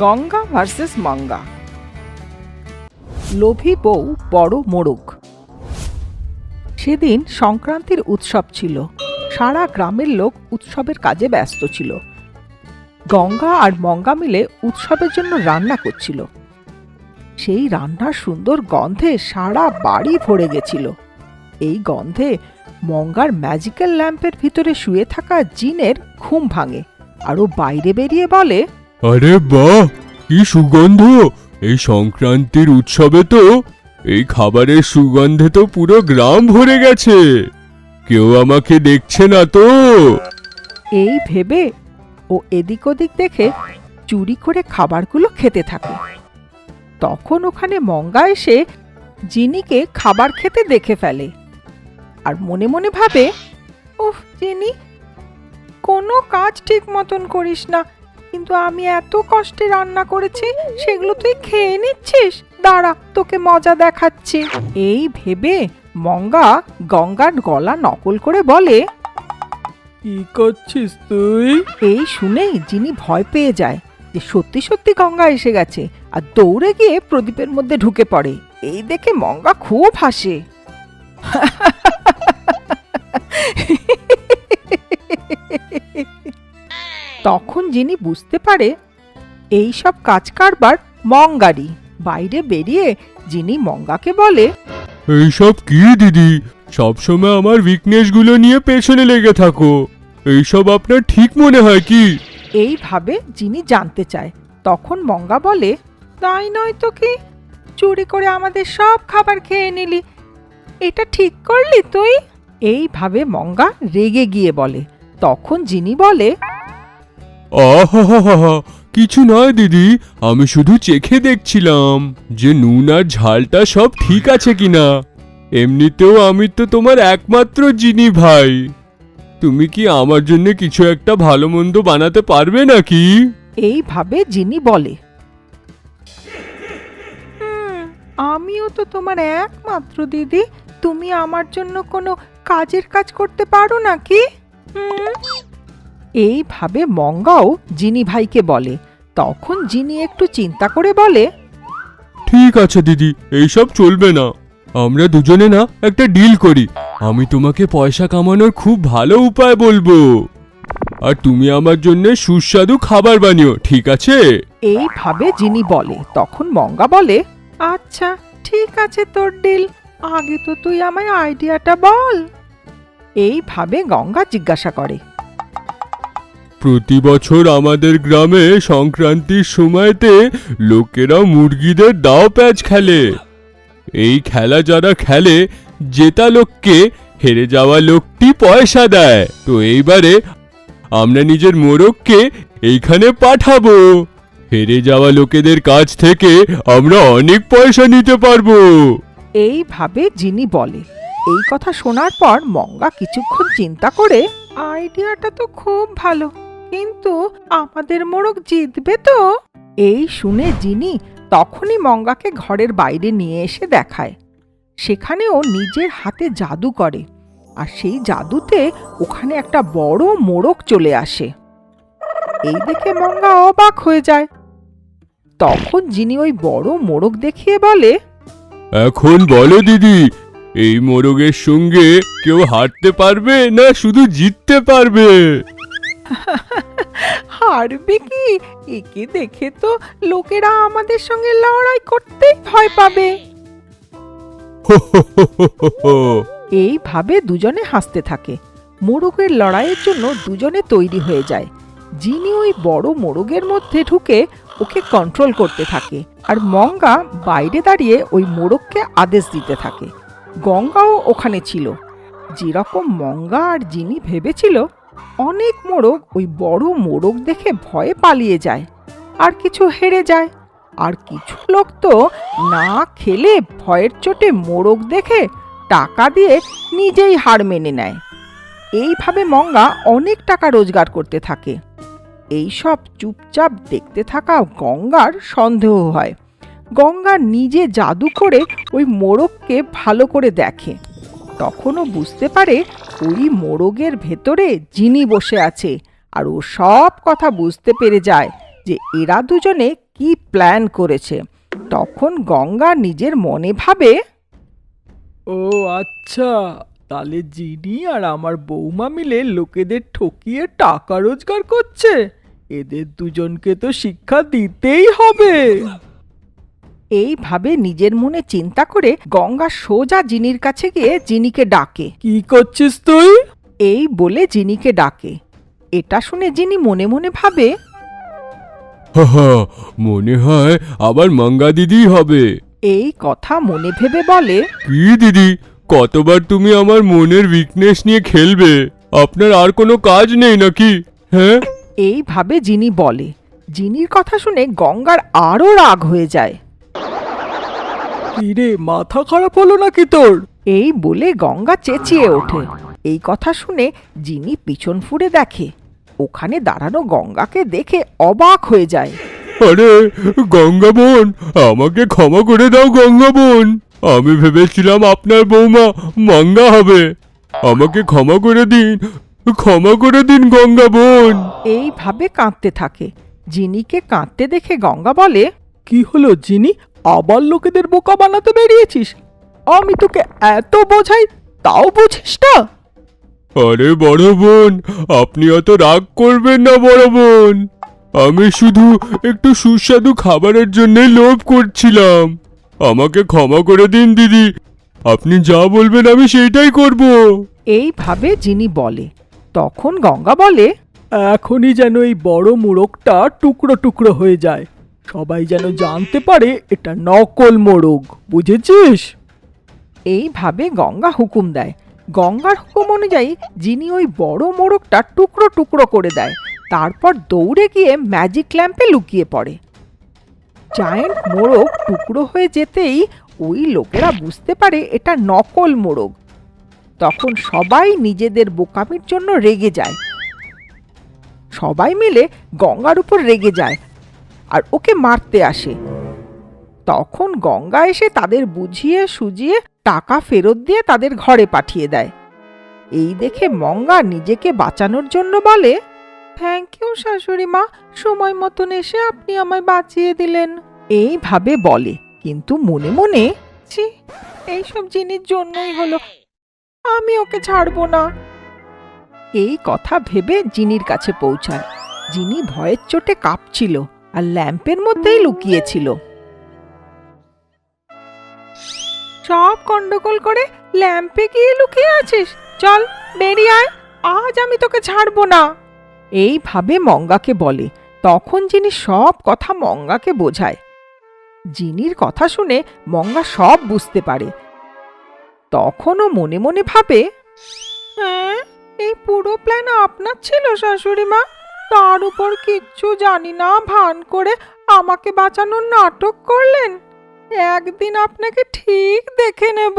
Ganga versus মঙ্গা। লোভী বউ বড় মোড়ক। সেদিন সংক্রান্তির উৎসব ছিল। সারা গ্রামের লোক উৎসবের কাজে ব্যস্ত ছিল। গঙ্গা আর মঙ্গা মিলে উৎসবের জন্য রান্না করছিল। সেই রান্নার সুন্দর গন্ধে সারা বাড়ি ভরে গেছিল। এই গন্ধে মঙ্গার ম্যাজিক্যাল ল্যাম্পের ভিতরে শুয়ে থাকা জিনের ঘুম ভাঙে, আর ও বাইরে বেরিয়ে বলে, আরে বাহ, কি সুগন্ধ! এই সংক্রান্তির উৎসবে তো এই খাবারের সুগন্ধে তো পুরো গ্রাম ভরে গেছে। কেউ আমাকে দেখছে না তো? এই ভেবে ও এদিক ওদিক দেখে চুরি করে খাবারগুলো খেতে থাকে। তখন ওখানে মঙ্গা এসে জিনিকে খাবার খেতে দেখে ফেলে, আর মনে মনে ভাবে, উফ জিনি, কোনো কাজ ঠিক মতন করিস না, কিন্তু আমি এত কষ্টে রান্না করেছি, সেগুলো তুই খেয়ে নিচ্ছিস। দাঁড়া, তোকে মজা দেখাচ্ছি। এই ভেবে মঙ্গা গঙ্গার গলা নকল করে বলে, কি করছিস তুই? এই শুনেই জিনি ভয় পেয়ে যায় যে সত্যি সত্যি গঙ্গা এসে গেছে, আর দৌড়ে গিয়ে প্রদীপের মধ্যে ঢুকে পড়ে। এই দেখে মঙ্গা খুব হাসে। তখন যিনি বুঝতে পারে এই সব কাজ কারবার মঙ্গারই। বাইরে বেরিয়ে যিনি মঙ্গাকে বলে, এইসব কি দিদি? সবসময় আমার উইকনেসগুলো নিয়ে পেছনে লেগে থাকো। এইসব আপনার ঠিক মনে হয় কি? এইভাবে যিনি জানতে চায়। তখন মঙ্গা বলে, তাই নয় তো কি, চুরি করে আমাদের সব খাবার খেয়ে নিলি, এটা ঠিক করলি তুই? এইভাবে মঙ্গা রেগে গিয়ে বলে। তখন যিনি বলে, আহা, কিছু নয় দিদি, আমি শুধু চেখে দেখছিলাম যে নুন আর ঝালটা সব ঠিক আছে কিনা। এমনিতেও আমি তো তোমার একমাত্র জিনি ভাই। তুমি কি আমার জন্য কিছু একটা ভালো মন্দ বানাতে পারবে নাকি? এইভাবে যিনি বলে, আমিও তো তোমার একমাত্র দিদি, তুমি আমার জন্য কোনো কাজের কাজ করতে পারো নাকি? এইভাবে মঙ্গাও যিনি ভাইকে বলে। তখন যিনি একটু চিন্তা করে বলে, ঠিক আছে দিদি, এইসব চলবে না। আমরা দুজনে না একটা ডিল করি। আমি তোমাকে পয়সা কামানোর খুব ভালো উপায় বলবো, আর তুমি আমার জন্য সুস্বাদু খাবার বানিও, ঠিক আছে? এইভাবে যিনি বলে। তখন মঙ্গা বলে, আচ্ছা ঠিক আছে তোর ডিল, আগে তো তুই আমায় আইডিয়াটা বল। এইভাবে গঙ্গা জিজ্ঞাসা করে, প্রতি বছর আমাদের গ্রামে সংক্রান্তির সময়তে লোকেরা মুরগিদের দাও প্যাচ খেলে। এই খেলা যারা খেলে, জেতা লোককে হেরে যাওয়া লোকটি পয়সা দেয়। তো এইবারে আমরা নিজের মোরগকে এইখানে পাঠাবো। হেরে যাওয়া লোকেদের কাছ থেকে আমরা অনেক পয়সা নিতে পারবো। এইভাবে যিনি বলে। এই কথা শোনার পর মঙ্গা কিছুক্ষণ চিন্তা করে, আইডিয়াটা তো খুব ভালো, কিন্তু আমাদের মোরগ জিতবে তো? এই শুনে যিনি তখনই মঙ্গাকে ঘরের বাইরে নিয়ে এসে দেখায়। সেখানে ও নিজের হাতে জাদু করে, আর সেই জাদুতে ওখানে একটা বড় মোরগ চলে আসে। এই দেখে মঙ্গা অবাক হয়ে যায়। তখন যিনি ওই বড় মোরগ দেখিয়ে বলে, এখন বলো দিদি, এই মোরগের সঙ্গে কেউ হারতে পারবে না শুধু জিততে পারবে? হারবে কি? একে দেখে তো লোকেরা আমাদের সঙ্গে লড়াই করতেই ভয় পাবে। এইভাবে দুজনে হাসতে থাকে। মোরগের লড়াইয়ের জন্য দুজনে তৈরি হয়ে যায়। যিনি ওই বড় মোরগের মধ্যে ঢুকে ওকে কন্ট্রোল করতে থাকে, আর মঙ্গা বাইরে দাঁড়িয়ে ওই মোরগকে আদেশ দিতে থাকে। গঙ্গাও ওখানে ছিল। যেরকম মঙ্গা আর যিনি ভেবেছিল, অনেক মোরগ ওই বড় মোরগ দেখে ভয়ে পালিয়ে যায়, আর কিছু হেরে যায়, আর কিছু লোক তো না খেলে ভয়ের চোটে মোরগ দেখে টাকা দিয়ে নিজেই হার মেনে নেয়। এইভাবে মঙ্গা অনেক টাকা রোজগার করতে থাকে। এইসব চুপচাপ দেখতে থাকা গঙ্গার সন্দেহ হয়। গঙ্গা নিজে জাদু করে ওই মোরগকে ভালো করে দেখে। তখনও বুঝতে পারে ওই মোরগের ভেতরে যিনি বসে আছে, আর ও সব কথা বুঝতে পেরে যায় যে এরা দুজনে কি প্ল্যান করেছে। তখন গঙ্গা নিজের মনে ভাবে, ও আচ্ছা, তাহলে জিনি আর আমার বৌমা মিলে লোকেদের ঠকিয়ে টাকা রোজগার করছে। এদের দুজনকে তো শিক্ষা দিতেই হবে। এইভাবে নিজের মনে চিন্তা করে গঙ্গা সোজা জিনির কাছে গিয়ে জিনিকে ডাকে। কি করছিস তুই? এই বলে জিনিকে ডাকে। এটা শুনে জিনি মনে মনে ভাবে, হা, মনে হয় আবার মঙ্গা দিদি হবে। এই কথা মনে ভেবে বলে, কি দিদি, কতবার তুমি আমার মনের উইকনেস নিয়ে খেলবে? আপনার আর কোনো কাজ নেই নাকি? হ্যাঁ, এইভাবে জিনি বলে। জিনির কথা শুনে গঙ্গার আরো রাগ হয়ে যায়। কি রে, মাথা খারাপ হলো নাকি তোর? এই বলে গঙ্গা চেঁচিয়ে ওঠে। এই কথা শুনে জিনি পিছন ফুরে দেখে। ওখানে দাঁড়ানো গঙ্গাকে দেখে অবাক হয়ে যায়। আরে গঙ্গা বোন, আমাকে ক্ষমা করে দাও গঙ্গা বোন। আমি ভেবেছিলাম আপনার বৌমা মঙ্গা হবে। আমাকে ক্ষমা করে দিন, ক্ষমা করে দিন গঙ্গা বোন। এইভাবে কাঁদতে থাকে। জিনিকে কাঁদতে দেখে গঙ্গা বলে, কি হলো জিনি, আবার লোকেদের বোকা বানাতে বেরিয়েছিস? আমি তোকে এত বোঝাই, তাও বুঝিস না? আরে বড় বোন, আপনি অত রাগ করবেন না বড় বোন। আমি শুধু একটু সুস্বাদু খাবারের জন্যই লোভ করছিলাম। আমাকে ক্ষমা করে দিন দিদি। আপনি যা বলবেন আমি সেইটাই করব। এইভাবে জিনি বলে। তখন গঙ্গা বলে, এখনই যেন এই বড় মোড়কটা টুকরো টুকরো হয়ে যায়, সবাই যেন জানতে পারে এটা নকল মোড়ক, বুঝেছিস? এইভাবে গঙ্গা হুকুম দেয়। গঙ্গার হুকুম অনুযায়ী জিনি ওই বড় মোড়কটা টুকরো টুকরো করে দেয়। তারপর দৌড়ে গিয়ে ম্যাজিক ল্যাম্পে লুকিয়ে পড়ে। জায়েন্ট মোড়ক টুকরো হয়ে যেতেই ওই লোকেরা বুঝতে পারে এটা নকল মোড়ক। তখন সবাই নিজেদের বোকামির জন্য রেগে যায়। সবাই মিলে গঙ্গার উপর রেগে যায় আর ওকে মারতে আসে। তখন গঙ্গা এসে তাদের বুঝিয়ে সুজিয়ে টাকা ফেরত দিয়ে তাদের ঘরে পাঠিয়ে দেয়। এই দেখে মঙ্গা নিজেকে বাঁচানোর জন্য বলে, থ্যাংক ইউ শাশুড়ি মা, সময় মতন এসে আপনি আমায় বাঁচিয়ে দিলেন। এইভাবে বলে, কিন্তু মনে মনে, ছি, এইসব জিনিস জন্যই হলো, আমি ওকে ছাড়বো না। এই কথা ভেবে জিনির কাছে পৌঁছায়। জিনি ভয়ের চোটে কাঁপছিল আর ল্যাম্পের মধ্যেই লুকিয়েছিল। সব গন্ডগোল করে ল্যাম্পে গিয়ে লুকিয়ে আছিস? চল বেরিয়ে আয়, আজ আমি তোকে ছাড়বো না। এইভাবে মঙ্গাকে বলে। তখন জিনি সব কথা মঙ্গাকে বোঝায়। জিনির কথা শুনে মঙ্গা সব বুঝতে পারে। তখনও মনে মনে ভাবে, হ্যাঁ, এই পুরো প্ল্যান আপনার ছিল শাশুড়ি মা। তার উপর কিচ্ছু জানি না ভান করে আমাকে বাঁচানোর নাটক করলেন। একদিন আপনাকে ঠিক দেখে নেব।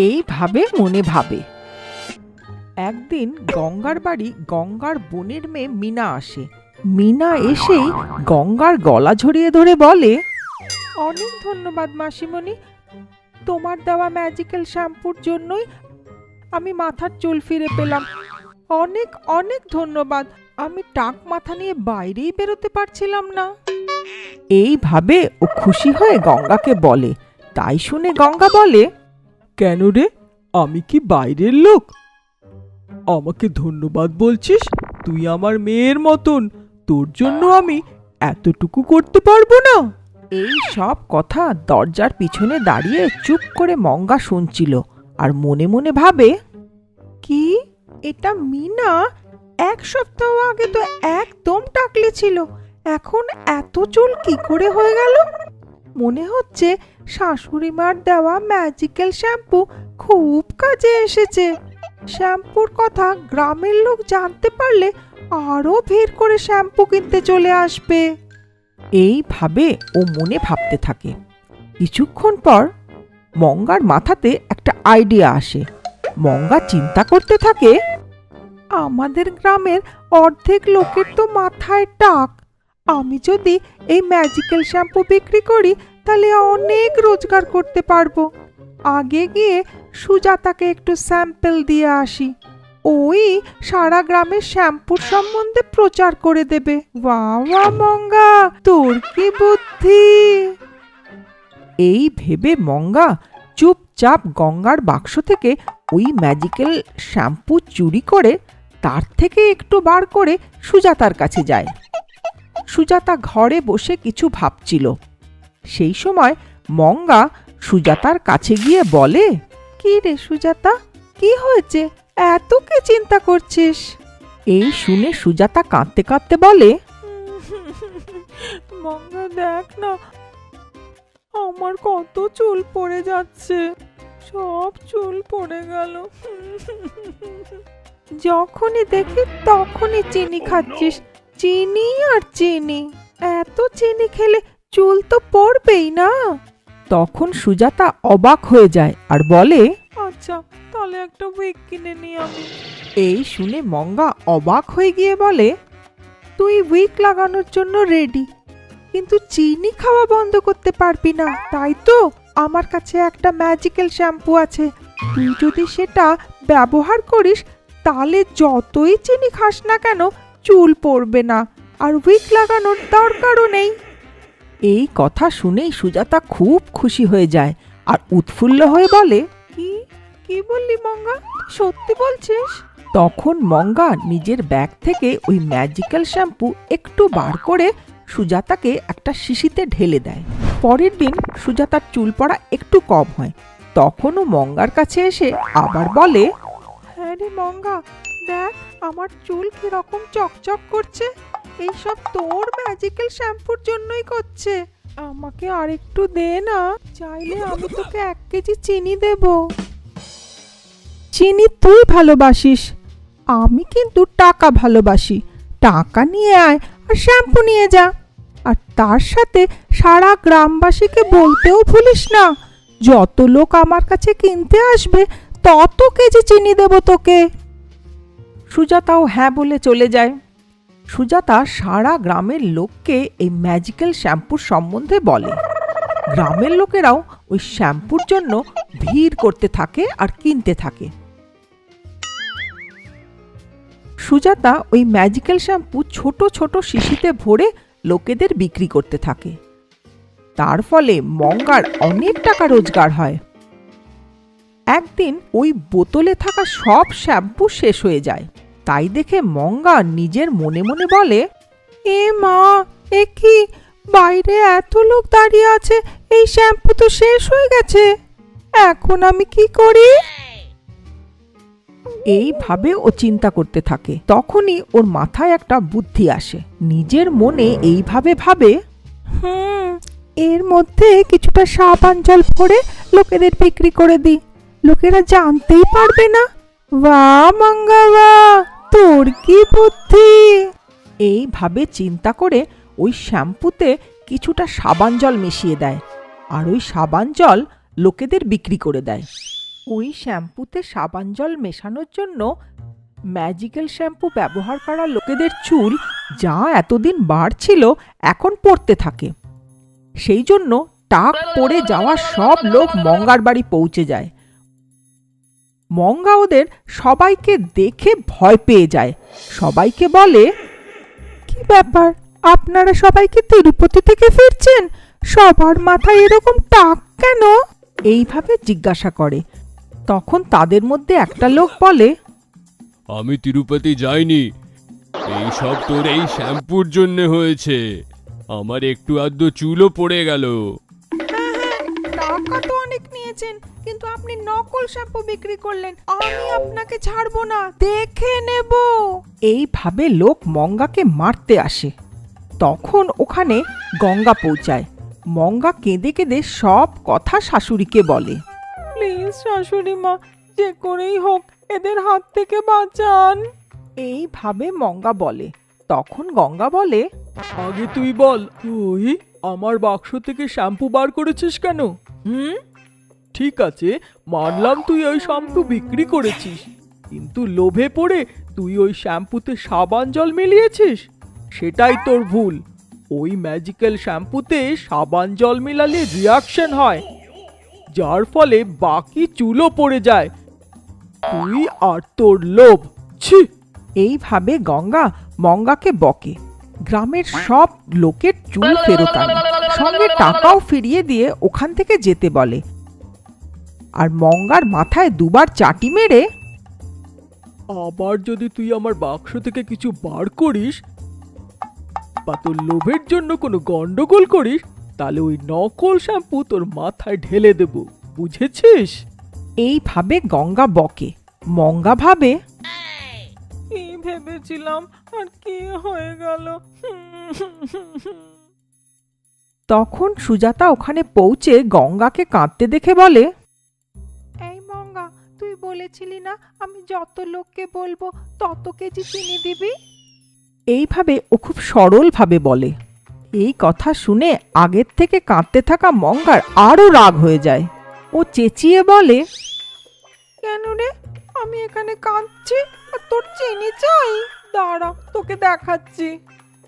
এইভাবে মনে ভাবে। একদিন গঙ্গার বাড়ি গঙ্গার বোনের মেয়ে মিনা আসে। মিনা এসেই গঙ্গার গলা জড়িয়ে ধরে বলে, অনেক ধন্যবাদ মাসিমণি, তোমার দেওয়া ম্যাজিক্যাল শ্যাম্পুর জন্যই আমি মাথার চুল ফিরে পেলাম। অনেক অনেক ধন্যবাদ, আমি টাক মাথা নিয়ে বাইরেই বেরোতে পারছিলাম না। এইভাবে ও খুশি হয়ে গঙ্গাকে বলে। তাই শুনে গঙ্গা বলে, কেন রে, আমি কি বাইরের লোক? আমাকে ধন্যবাদ বলছিস? তুই আমার মেয়ের মতন, তোর জন্য আমি এতটুকু করতে পারবো না? এই সব কথা দরজার পিছনে দাঁড়িয়ে চুপ করে মঙ্গা শুনছিল আর মনে মনে ভাবে, কি, এটা মিনা? এক সপ্তাহ আগে তো একদম টাকলে ছিল, এখন এত চুল কি করে হয়ে গেল? মনে হচ্ছে শাশুড়ি মার দেওয়া ম্যাজিক্যাল শ্যাম্পু খুব কাজে এসেছে। শ্যাম্পুর কথা গ্রামের লোক জানতে পারলে আরো ভিড় করে শ্যাম্পু কিনতে চলে আসবে। এইভাবে ও মনে ভাবতে থাকে। কিছুক্ষণ পর মঙ্গার মাথাতে একটা আইডিয়া আসে। মঙ্গা চিন্তা করতে থাকে, আমাদের গ্রামের অর্ধেক লোকের তো মাথায় টাক। আমি যদি এই ম্যাজিক্যাল শ্যাম্পু বিক্রি করি তাহলে অনেক রোজগার করতে পারবো। আগে গিয়ে সুজাতাকে একটু স্যাম্পল দিয়ে আসি। ওই সারা গ্রামের শ্যাম্পুর সম্বন্ধে প্রচার করে দেবে। বাহ বাহ মঙ্গা, তোর কি বুদ্ধি! এই ভেবে মঙ্গা চুপচাপ গঙ্গার বাক্স থেকে ওই ম্যাজিক্যাল শ্যাম্পু চুরি করে তার থেকে একটু বার করে সুজাতার কাছে যায়। সুজাতা ঘরে বসে কিছু ভাবছিল। সেই সময় মঙ্গা সুজাতার কাছে গিয়ে বলে, কি রে সুজাতা, কি হয়েছে, এত কি চিন্তা করছিস? এই শুনে সুজাতা কাঁদতে কাঁদতে বলে, মঙ্গা দেখ না, আমার কত চুল পড়ে যাচ্ছে, সব চুল পড়ে গেল। যখনই দেখি তখনই চিনি খাচ্ছিস, চিনি আর চিনি, এত চিনি খেলে চুল তো পড়বেই না। তখন সুজাতা অবাক হয়ে যায় আর বলে, আচ্ছা, তাহলে একটা উইক কিনে নিই আমি। এই শুনে মঙ্গা অবাক হয়ে গিয়ে বলে, তুই উইক লাগানোর জন্য রেডি, কিন্তু চিনি খাওয়া বন্ধ করতে পারবি না, তাই তো? আমার কাছে একটা ম্যাজিক্যাল শ্যাম্পু আছে, তুই যদি সেটা ব্যবহার করিস তাহলে যতই চিনি খাস না কেন চুল পড়বে না, আর উইক লাগানোর দরকারও নেই। এই কথা শুনেই সুজাতা খুব খুশি হয়ে যায় আর উৎফুল্ল হয়ে বলে, কি কি বললি মঙ্গা, সত্যি বলছিস? তখন মঙ্গা নিজের ব্যাগ থেকে ওই ম্যাজিক্যাল শ্যাম্পু একটু বার করে সুজাতাকে একটা শিশিতে ঢেলে দেয়। পরের দিন সুজাতার চুল পড়া একটু কম হয়। তখনও মঙ্গার কাছে এসে আবার বলে, হ্যাঁ রে মঙ্গা, দেখ আমার চুল কিরকম চকচক করছে, এইসব তোর ম্যাজিক্যাল শ্যাম্পুর জন্যই করছে, আমাকে আরেকটু দে না, চাইলে আমি তোকে 1 কেজি চিনি দেব। চিনি তুই ভালোবাসিস, আমি কিন্তু টাকা ভালোবাসি, টাকা নিয়ে আয় আর শ্যাম্পু নিয়ে যা, আর তার সাথে সারা গ্রামবাসীকে বলতেও ভুলিস না, যত লোক আমার কাছে কিনতে আসবে তত কেজি চিনি দেব তোকে। সুজাতাও হ্যাঁ বলে চলে যায়। সুজাতা সারা গ্রামের লোককে এই ম্যাজিক্যাল শ্যাম্পুর সম্বন্ধে বলে। গ্রামের লোকেরাও ওই শ্যাম্পুর জন্য ভিড় করতে থাকে আর কিনতে থাকে। সুজাতা ওই ম্যাজিক্যাল শ্যাম্পু ছোট ছোট শিশিতে ভরে লোকেদের বিক্রি করতে থাকে। তার ফলে মঙ্গার অনেক টাকা রোজগার হয়। একদিন ওই বোতলে থাকা সব শ্যাম্পু শেষ হয়ে যায়। তাই দেখে মঙ্গা নিজের মনে মনে বলে, এ মা, এ কি, বাইরে এত লোক দাঁড়িয়ে আছে, এই শ্যাম্পু তো শেষ হয়ে গেছে, এখন আমি কি করি? এইভাবে ও চিন্তা করতে থাকে। তখনই ওর মাথায় একটা বুদ্ধি আসে। নিজের মনে এইভাবে ভাবে, এর মধ্যে কিছুটা সাবান জল ভরে লোকেদের বিক্রি করে দিই, লোকেরা জানতেই পারবে না। বাহ মঙ্গা বাহ, তোর কি বুদ্ধি! এইভাবে চিন্তা করে ওই শ্যাম্পুতে কিছুটা সাবান জল মিশিয়ে দেয় আর ওই সাবান জল লোকেদের বিক্রি করে দেয়। ওই শ্যাম্পুতে সাবান জল মেশানোর জন্য ম্যাজিক্যাল শ্যাম্পু ব্যবহার করা লোকেদের চুল যা এতদিন বাড়ছিল এখন পড়তে থাকে। সেই জন্য টাক পড়ে যাওয়া সব লোক মঙ্গার বাড়ি পৌঁছে যায়। মঙ্গা ওদের সবাইকে দেখে ভয় পেয়ে যায়। সবাইকে বলে, কি ব্যাপার, আপনারা সবাইকে তিরুপতি থেকে ফিরছেন, সবার মাথায় এরকম টাক কেন? এইভাবে জিজ্ঞাসা করে। তখন তাদের মধ্যে একটা লোক বলে, আমি তিরুপতি যাইনি, এই সব তোর এই শ্যাম্পুর জন্য হয়েছে, আমার একটু আধটু চুলও পড়ে গেল। টাকা তো অনেক নিয়েছেন, কিন্তু আপনি নকল শ্যাম্পু বিক্রি করলেন, আমি আপনাকে ছাড়বো না, দেখে নেব। এইভাবে লোক মঙ্গাকে মারতে আসে। তখন ওখানে গঙ্গা পৌঁছায়। মঙ্গা কেঁদে কেঁদে সব কথা শাশুড়িকে বলে। প্লিজ শাশুড়ি মা, যে করেই হোক এদের হাত থেকে বাঁচান। এইভাবে মঙ্গা বলে। তখন গঙ্গা বলে, আগে তুই বল, তুই আমার বাক্স থেকে শ্যাম্পু বার করেছিস কেন? ঠিক আছে, মানলাম তুই ওই শ্যাম্পু বিক্রি করেছিস, কিন্তু লোভে পড়ে তুই ওই শ্যাম্পুতে সাবান জল মিলিয়েছিস, সেটাই তোর ভুল। ওই ম্যাজিক্যাল শ্যাম্পুতে সাবান জল মিলালে রিয়াকশন হয়, যার ফলে বাকি চুলও পড়ে যায়। তুই আর তোর লোভ ছি! এইভাবে গঙ্গা মঙ্গাকে বকে। গ্রামের সব লোকের চুল ফেরত আনে, সঙ্গে টাকাও ফিরিয়ে দিয়ে ওখান থেকে যেতে বলে। আর মঙ্গার মাথায় দুবার চাটি মেরে, আবার যদি তুই আমার বাক্স থেকে কিছু বার করিস বা তোর লোভের জন্য কোনো গন্ডগোল করিস, তাহলে ওই নকল শ্যাম্পু তোর মাথায় ঢেলে দেব, বুঝেছিস? এইভাবে গঙ্গা বকে। মঙ্গা ভাবে, কি ভেবেছিলাম আর কি হয়ে গেল। তখন সুজাতা ওখানে পৌঁছে গঙ্গাকে কাঁদতে দেখে বলে, এই মঙ্গা, তুই বলেছিলি না আমি যত লোককে বলবো তত কেজি চিনি দিবি? এইভাবে ও খুব সরলভাবে বলে। এই কথা শুনে আগের থেকে কাঁদতে থাকা মঙ্গার আরো রাগ হয়ে যায়। ও চেঁচিয়ে বলে, কেন রে, আমি এখানে কাঁদছি আর তোর চিনি চাই? দাঁড়া, তোকে দেখাচ্ছি।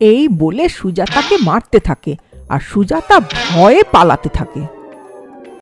এই বলে সুজাতাকে মারতে থাকে আর সুজাতা ভয়ে পালাতে থাকে।